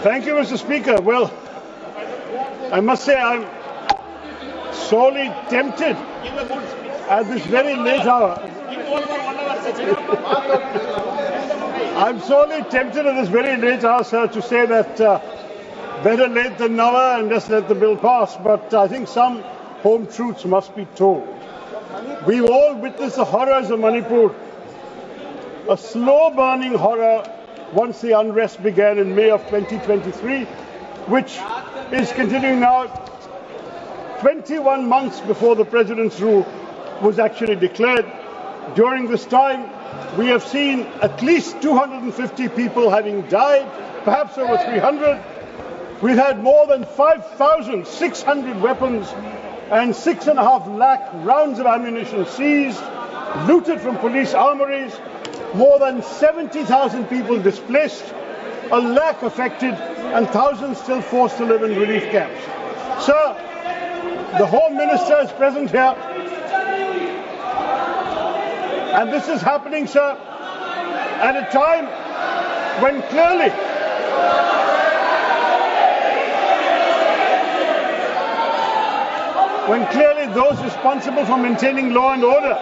Thank you, Mr. Speaker. Well, I must say I'm sorely tempted at this very late hour. I'm sorely tempted at this very late hour, sir, to say that better late than never and just let the bill pass. But I think some home truths must be told. We've all witnessed the horrors of Manipur, a slow-burning horror once the unrest began in May of 2023, which is continuing now 21 months before the President's rule was actually declared. During this time, we have seen at least 250 people having died, perhaps over 300. We've had more than 5,600 weapons and 6.5 lakh rounds of ammunition seized, looted from police armories, more than 70,000 people displaced, a lakh affected, and thousands still forced to live in relief camps. Sir, the Home Minister is present here, and this is happening, sir, at a time when clearly those responsible for maintaining law and order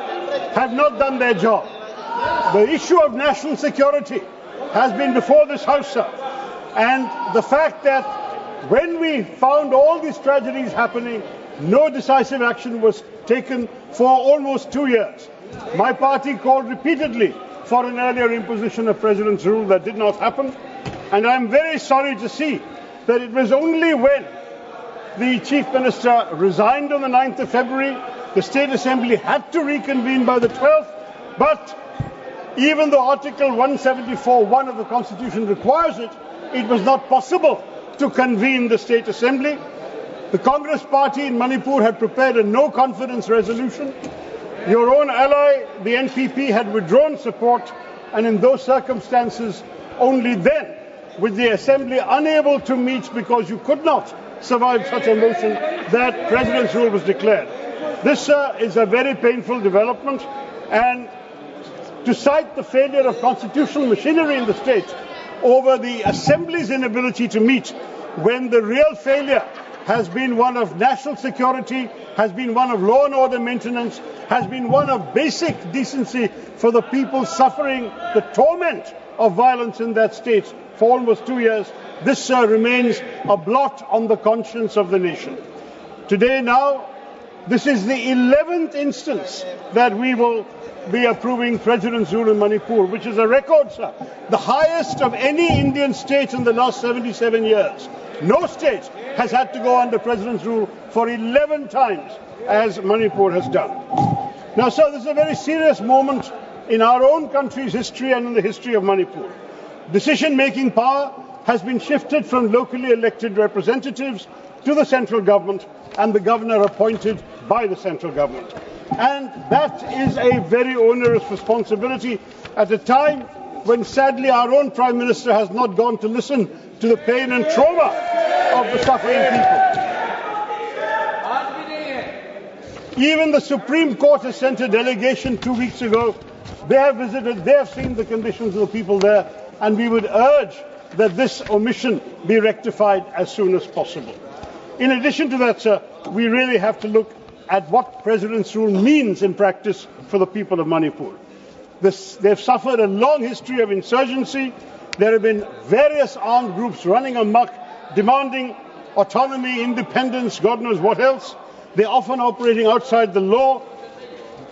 have not done their job. The issue of national security has been before this House, sir, and the fact that when we found all these tragedies happening, no decisive action was taken for almost 2 years. My party called repeatedly for an earlier imposition of President's rule. That did not happen, and I'm very sorry to see that it was only when the Chief Minister resigned on the 9th of February, the State Assembly had to reconvene by the 12th, but even though Article 174(1) of the Constitution requires it, it was not possible to convene the State Assembly. The Congress Party in Manipur had prepared a no-confidence resolution. Your own ally, the NPP, had withdrawn support, and in those circumstances, only then, with the Assembly unable to meet because you could not survive such a motion, that President's rule was declared. This, sir, is a very painful development, and to cite the failure of constitutional machinery in the state over the Assembly's inability to meet, when the real failure has been one of national security, has been one of law and order maintenance, has been one of basic decency for the people suffering the torment of violence in that state for almost 2 years, this, sir, remains a blot on the conscience of the nation. Today now, this is the 11th instance that we will be approving President's rule in Manipur, which is a record, sir, the highest of any Indian state in the last 77 years. No state has had to go under President's rule for 11 times, as Manipur has done. Now, sir, this is a very serious moment in our own country's history and in the history of Manipur. Decision-making power has been shifted from locally elected representatives to the central government and the governor appointed by the central government. And that is a very onerous responsibility at a time when, sadly, our own Prime Minister has not gone to listen to the pain and trauma of the suffering people. Even the Supreme Court has sent a delegation 2 weeks ago. They have visited, they have seen the conditions of the people there, and we would urge that this omission be rectified as soon as possible. In addition to that, sir, we really have to look at what President's rule means in practice for the people of Manipur. They've suffered a long history of insurgency. There have been various armed groups running amok, demanding autonomy, independence, God knows what else. They're often operating outside the law.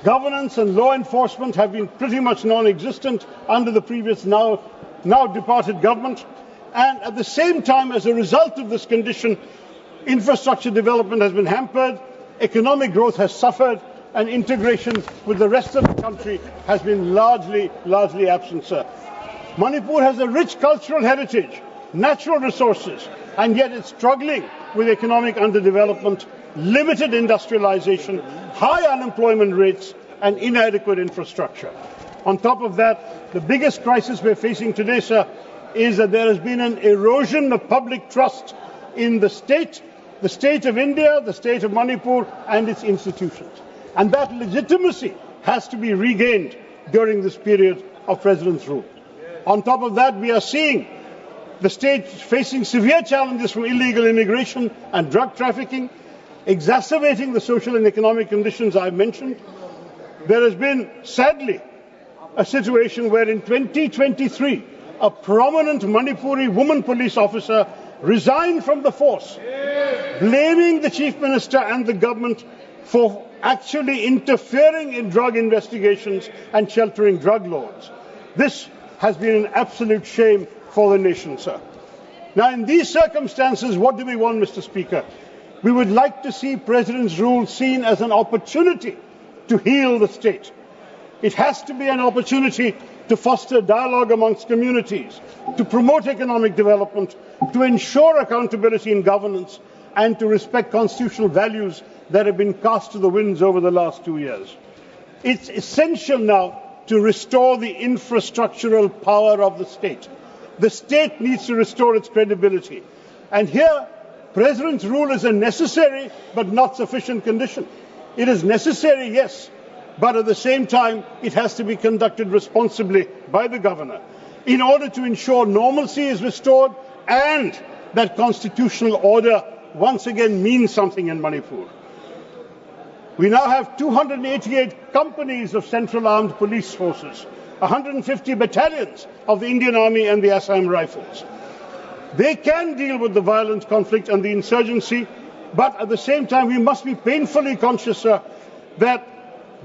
Governance and law enforcement have been pretty much non-existent under the previous, now departed government. And at the same time, as a result of this condition, infrastructure development has been hampered, economic growth has suffered, and integration with the rest of the country has been largely absent, sir. Manipur has a rich cultural heritage, natural resources, and yet it's struggling with economic underdevelopment, limited industrialization, high unemployment rates, and inadequate infrastructure. On top of that, the biggest crisis we're facing today, sir, is that there has been an erosion of public trust in the state of India, the state of Manipur, and its institutions. And that legitimacy has to be regained during this period of President's rule. On top of that, we are seeing The state is facing severe challenges from illegal immigration and drug trafficking, exacerbating the social and economic conditions I've mentioned. There has been, sadly, a situation where in 2023, a prominent Manipuri woman police officer resigned from the force, blaming the Chief Minister and the government for actually interfering in drug investigations and sheltering drug lords. This has been an absolute shame for the nation, sir. Now, in these circumstances, what do we want, Mr. Speaker? We would like to see President's rule seen as an opportunity to heal the state. It has to be an opportunity to foster dialogue amongst communities, to promote economic development, to ensure accountability in governance, and to respect constitutional values that have been cast to the winds over the last 2 years. It's essential now to restore the infrastructural power of the state. The state needs to restore its credibility. And here, President's rule is a necessary but not sufficient condition. It is necessary, yes, but at the same time, it has to be conducted responsibly by the governor in order to ensure normalcy is restored and that constitutional order once again means something in Manipur. We now have 288 companies of Central Armed Police Forces, 150 battalions of the Indian Army and the Assam Rifles. They can deal with the violent conflict and the insurgency, but at the same time we must be painfully conscious, sir, that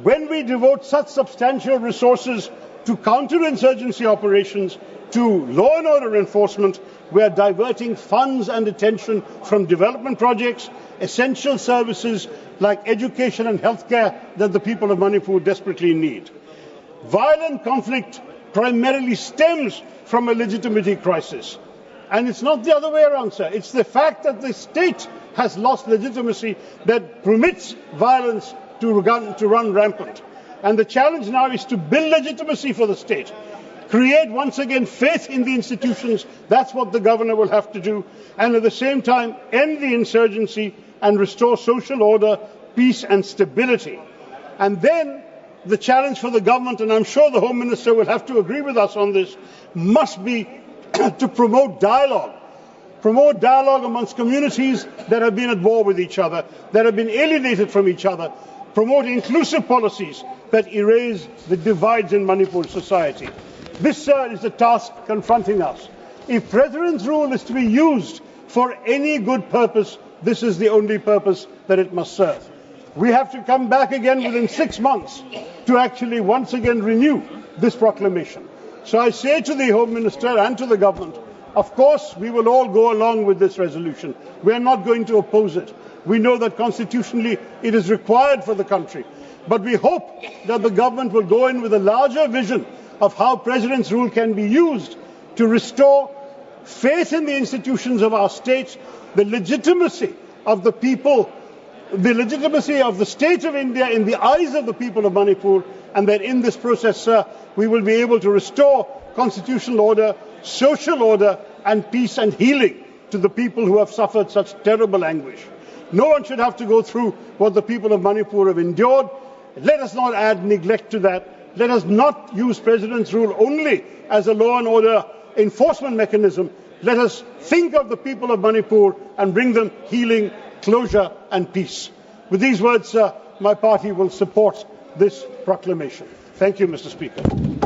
when we devote such substantial resources to counterinsurgency operations, to law and order enforcement, we are diverting funds and attention from development projects, essential services like education and healthcare that the people of Manipur desperately need. Violent conflict primarily stems from a legitimacy crisis. And it's not the other way around, sir. It's the fact that the state has lost legitimacy that permits violence to run rampant. And the challenge now is to build legitimacy for the state. Create once again faith in the institutions. That's what the governor will have to do. And at the same time, end the insurgency and restore social order, peace and stability. And then the challenge for the government, and I'm sure the Home Minister will have to agree with us on this, must be to promote dialogue. Promote dialogue amongst communities that have been at war with each other, that have been alienated from each other. Promote inclusive policies that erase the divides in Manipur society. This, sir, is the task confronting us. If President's rule is to be used for any good purpose, this is the only purpose that it must serve. We have to come back again within 6 months to actually once again renew this proclamation. So I say to the Home Minister and to the government, of course we will all go along with this resolution. We are not going to oppose it. We know that constitutionally it is required for the country. But we hope that the government will go in with a larger vision of how President's rule can be used to restore faith in the institutions of our state, the legitimacy of the people, the legitimacy of the state of India in the eyes of the people of Manipur, and that in this process, sir, we will be able to restore constitutional order, social order, and peace and healing to the people who have suffered such terrible anguish. No one should have to go through what the people of Manipur have endured. Let us not add neglect to that. Let us not use President's rule only as a law and order enforcement mechanism. Let us think of the people of Manipur and bring them healing, closure and peace. With these words, sir, my party will support this proclamation. Thank you, Mr. Speaker.